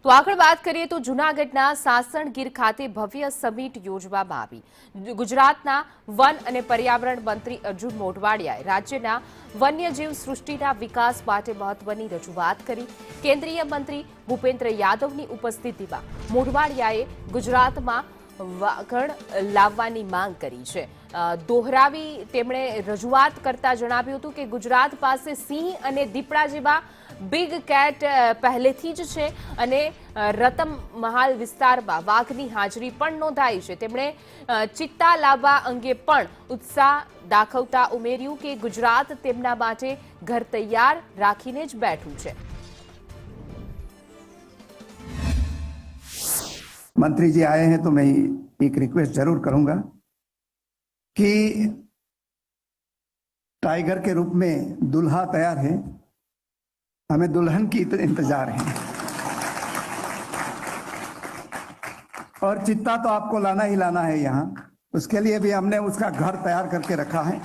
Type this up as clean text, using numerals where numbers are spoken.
તો આગળ વાત કરીએ તો જૂનાગઢના સાસણગીર ખાતે ભવ્ય સમિટ યોજવામાં આવી। ગુજરાતના વન અને પર્યાવરણ મંત્રી અર્જુન મોઢવાડિયાએ રાજ્યના વન્યજીવ સૃષ્ટિના વિકાસ માટે મહત્વની રજૂઆત કરી। કેન્દ્રીય મંત્રી ભૂપેન્દ્ર યાદવની ઉપસ્થિતિમાં મોઢવાડિયાએ ગુજરાતમાં વાઘણ લાવવાની માંગ કરી છે। દોહરાવી તેમણે રજૂઆત કરતા જણાવ્યું હતું કે ગુજરાત પાસે સિંહ અને દીપડા જેવા બિગ કેટ પહેલેથી જ છે અને રતનમહાલ વિસ્તારમાં વાઘની હાજરી પણ નોંધાઈ છે। તેમણે ચિત્તા લાવવા અંગે પણ ઉત્સાહ દાખવતા ઉમેર્યું કે ગુજરાત તેમના માટે ઘર તૈયાર રાખીને જ બેઠું છે। मंत्री जी आए हैं तो मैं एक रिक्वेस्ट जरूर करूंगा कि टाइगर के रूप में दुल्हा तैयार है, हमें दुल्हन की इंतजार है और चित्ता तो आपको लाना ही लाना है यहाँ। उसके लिए भी हमने उसका घर तैयार करके रखा है।